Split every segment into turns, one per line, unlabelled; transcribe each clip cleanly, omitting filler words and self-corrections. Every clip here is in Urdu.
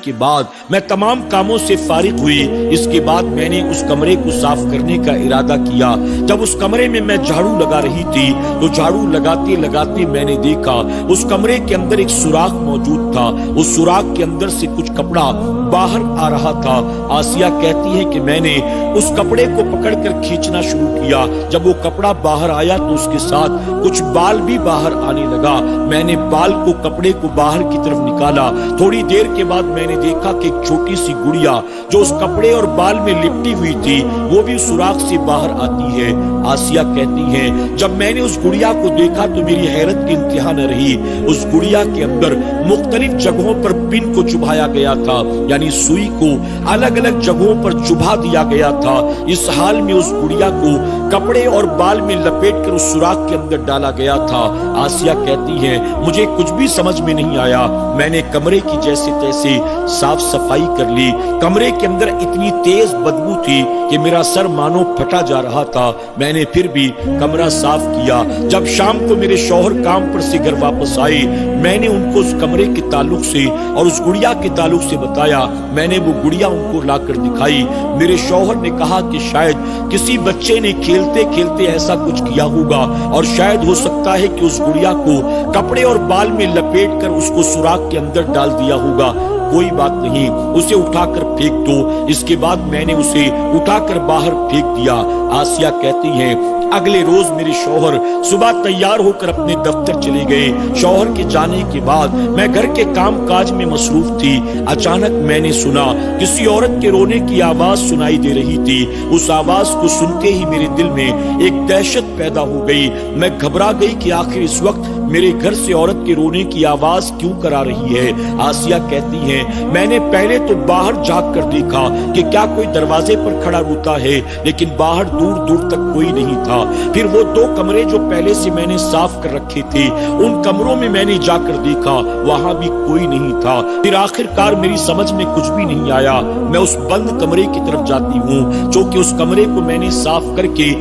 کے بعد میں تمام کاموں سے فارغ ہوئی۔ اس کے بعد میں نے اس کمرے کو صاف کرنے کا ارادہ کیا۔ جب اس کمرے میں جھاڑو لگا رہی تھی تو جھاڑو لگاتے لگاتے میں نے دیکھا اس کمرے کے اندر ایک سوراخ موجود تھا۔ اس سوراخ کے اندر سے کچھ کپڑا باہر آ رہا تھا۔ آسیہ کہتی ہے کہ میں نے اس کپڑے کو پکڑ کر کھینچنا شروع کیا۔ جب وہ کپڑا باہر آیا تو اس کے ساتھ کچھ بال بھی باہر آنے لگا۔ میں نے بال کو کپڑے کو باہر کی طرف نکالا۔ تھوڑی دیر کے بعد میں نے دیکھا کہ ایک چھوٹی سی گڑیا جو اس کپڑے اور بال میں لپٹی ہوئی تھی وہ بھی سوراخ سے باہر آتی ہے۔ آسیہ کہتی ہے جب میں نے اس گڑیا کو دیکھا تو میری حیرت کی انتہا نہ رہی۔ اس گڑیا کے اندر مختلف جگہوں پر پن کو چبھایا گیا تھا، یعنی سوئی کو الگ الگ جگہوں پر چبھا دیا گیا تھا۔ اس حال میں اس گڑیا کو کپڑے اور بال میں لپیٹ کر اس سوراخ کے اندر ڈالا گیا تھا۔ آسیہ کہتی ہے مجھے کچھ بھی سمجھ میں نہیں آیا۔ میں نے کمرے کی جیسے تیسے صاف صفائی کر لی۔ کمرے کے اندر اتنی تیز بدبو تھی کہ میرا سر مانو پھٹا جا رہا تھا۔ میں نے پھر بھی کمرہ صاف کیا۔ جب شام کو میرے شوہر کام پر سے گھر واپس آئے میں نے ان کو اس کمرے کے تعلق سے اور اس گڑیا کے تعلق سے بتایا۔ میں نے وہ گڑیا ان کو لا کر دکھائی۔ میرے شوہر نے کہا کہ شاید کسی بچے نے کھیلتے کھیلتے ایسا کچھ کیا ہوگا اور شاید ہو سکتا ہے کہ اس گڑیا کو کپڑے اور بال میں لپیٹ کر اس کو سوراخ کے اندر ڈال دیا ہوگا۔ کوئی بات نہیں، اسے اٹھا کر پھینک دو۔ اس کے بعد میں نے اسے اٹھا کر باہر پھینک دیا۔ آسیہ کہتی ہیں اگلے روز میرے شوہر صبح تیار ہو کر اپنے دفتر چلے گئے۔ شوہر کے جانے کے بعد میں گھر کے کام کاج میں مصروف تھی۔ اچانک میں نے سنا کسی عورت کے رونے کی آواز سنائی دے رہی تھی۔ اس آواز کو سنتے ہی میرے دل میں ایک دہشت پیدا ہو گئی۔ میں گھبرا گئی کہ آخر اس وقت میرے گھر سے عورت کے رونے کی آواز کیوں کرا رہی ہے۔ آسیہ کہتی ہیں میں نے پہلے تو باہر جھانک کر دیکھا کہ کیا کوئی دروازے پر کھڑا روتا ہے، لیکن باہر دور دور تک کوئی نہیں تھا۔ پھر وہ دو کمرے جو پہلے سے میں نے صاف کر رکھے تھے ان کمروں میں نے جا کر دیکھا، وہاں بھی کوئی نہیں تھا۔ پھر آخر کار میری سمجھ میں کچھ بھی نہیں آیا۔ میں اس بند کمرے کی طرف جاتی ہوں، چونکہ اس کمرے کو میں نے صاف کر کے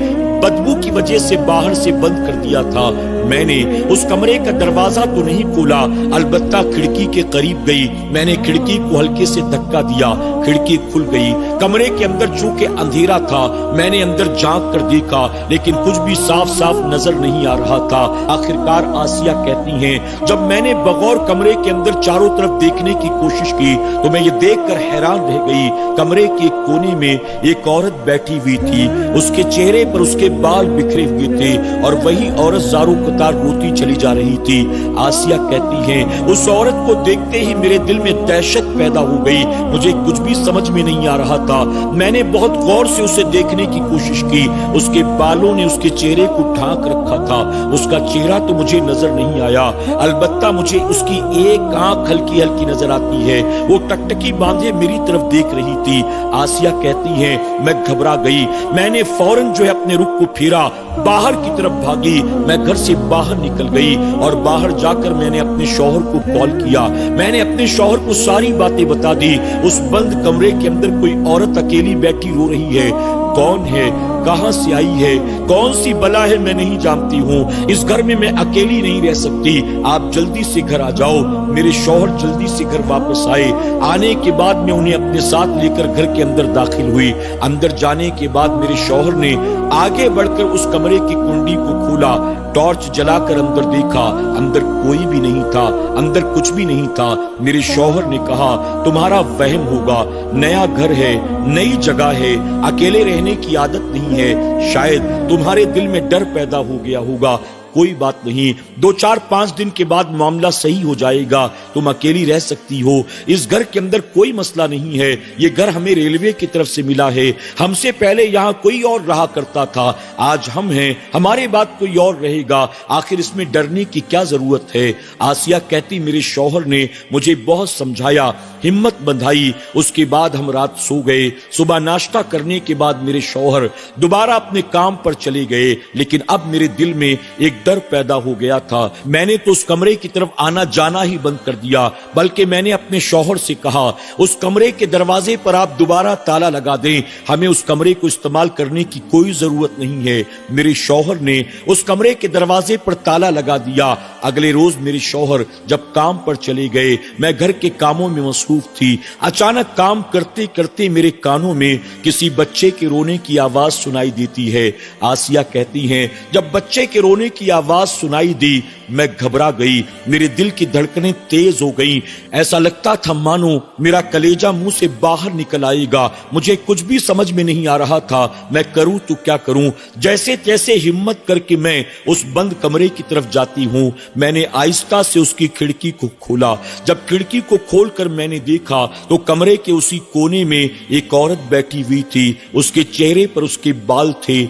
بدبو کی وجہ سے باہر سے بند کر دیا تھا۔ میں نے اس کمرے کا دروازہ تو نہیں کھولا، البتہ کھڑکی کے قریب گئی۔ میں نے کھڑکی کو ہلکے سے دھکا دیا، کھڑکی کھل گئی۔ کمرے کے اندر چونکہ اندھیرا تھا میں نے اندر جھانک کر دیکھا، لیکن کچھ بھی صاف صاف نظر نہیں آ رہا تھا۔ آخرکار آسیہ کہتی ہیں جب میں نے بغور کمرے کے اندر چاروں طرف دیکھنے کی کوشش کی تو میں یہ دیکھ کر حیران رہ گئی۔ کمرے کے ایک کونے میں ایک عورت بیٹھی ہوئی تھی، اس کے چہرے پر اس کے بال بکھرے ہوئے تھے اور وہی عورت زاروں قطار روتی چلی جا رہی تھی۔ آسیہ کہتی ہیں اس عورت کو دیکھتے ہی میرے دل میں دہشت پیدا ہو گئی، مجھے کچھ بھی سمجھ میں نہیں آ رہا تھا۔ میں نے بہت غور سے اسے دیکھنے کی کوشش کی، اس کے بالوں نے اس کے چہرے کو ڈھانک رکھا تھا۔ اس کا چہرہ تو مجھے نظر نہیں آیا، البتہ مجھے اس کی ایک آنکھ ہلکی ہلکی نظر آتی ہے، وہ ٹکٹکی باندھے میری طرف دیکھ رہی تھی۔ آسیہ کہتی ہیں میں گھبرا گئی، میں نے فوراً اپنے رخ کو پھیرا، باہر کی طرف بھاگی۔ میں گھر سے باہر نکل گئی اور باہر جا کر میں نے اپنے شوہر کو کال کیا۔ میں نے اپنے شوہر کو ساری باتیں بتا دی۔ اس بند کمرے کے اندر کوئی عورت اکیلی بیٹھی رو رہی ہے، کون ہے، کہاں سے آئی ہے، کون سی بلا ہے میں نہیں جانتی ہوں، اس گھر میں اکیلی نہیں رہ سکتی، آپ جلدی سے گھر آ جاؤ۔ میرے شوہر جلدی سے گھر واپس آئے۔ آنے کے بعد میں انہیں اپنے ساتھ لے کر گھر کے اندر داخل ہوئی۔ اندر جانے کے بعد میرے شوہر نے آگے بڑھ کر اس کمرے کی کنڈی کو کھولا، ٹارچ جلا کر اندر دیکھا، اندر کوئی بھی نہیں تھا، اندر کچھ بھی نہیں تھا۔ میرے شوہر نے کہا تمہارا وہم ہوگا، نیا گھر ہے، نئی جگہ ہے، اکیلے رہنے کی عادت نہیں ہے، شاید تمہارے دل میں ڈر پیدا ہو گیا ہوگا۔ کوئی بات نہیں، 2-4-5 دن کے بعد معاملہ صحیح ہو جائے گا، تم اکیلی رہ سکتی ہو، اس گھر کے اندر کوئی مسئلہ نہیں ہے، یہ گھر ہمیں ریلوے کی طرف سے ملا ہے، ہم سے پہلے یہاں کوئی اور رہا کرتا تھا، آج ہم ہیں، ہمارے بعد کوئی اور رہے گا، آخر اس میں ڈرنے کی کیا ضرورت ہے۔ آسیہ کہتی میرے شوہر نے مجھے بہت سمجھایا، ہمت بندھائی، اس کے بعد ہم رات سو گئے۔ صبح ناشتہ کرنے کے بعد میرے شوہر دوبارہ اپنے کام پر چلے گئے، لیکن اب میرے دل میں ایک ڈر پیدا ہو گیا تھا. میں نے تو اس کمرے کی طرف آنا جانا ہی بند کر دیا, بلکہ میں نے اپنے شوہر سے کہا اس کمرے کے دروازے پر آپ دوبارہ تالا لگا دیں, ہمیں اس کمرے کو استعمال کرنے کی کوئی ضرورت نہیں ہے. میرے شوہر نے اس کمرے کے دروازے پر تالا لگا دیا. اگلے روز میرے شوہر جب کام پر چلے گئے, میں گھر کے کاموں میں مصروف تھی. اچانک کام کرتے کرتے میرے کانوں میں کسی بچے کے رونے کی آواز سنائی دیتی ہے. آسیہ کہتی ہیں جب بچے کے رونے کی آواز سنائی دی میں گھبرا گئی, میرے دل کی دھڑکنیں تیز ہو گئیں. ایسا لگتا تھا مانو میرا کلیجہ منہ سے باہر نکل آئے گا. مجھے کچھ بھی سمجھ میں نہیں آ رہا تھا میں کروں تو کیا کروں. جیسے تیسے ہمت کر کے میں اس بند کمرے کی طرف جاتی ہوں. میں نے آہستہ سے اس کی کھڑکی کو کھولا. جب کھڑکی کو کھول کر میں نے دیکھا تو کمرے کے اسی کونے میں ایک عورت بیٹھی ہوئی تھی. اس کے چہرے پر اس کے بال تھے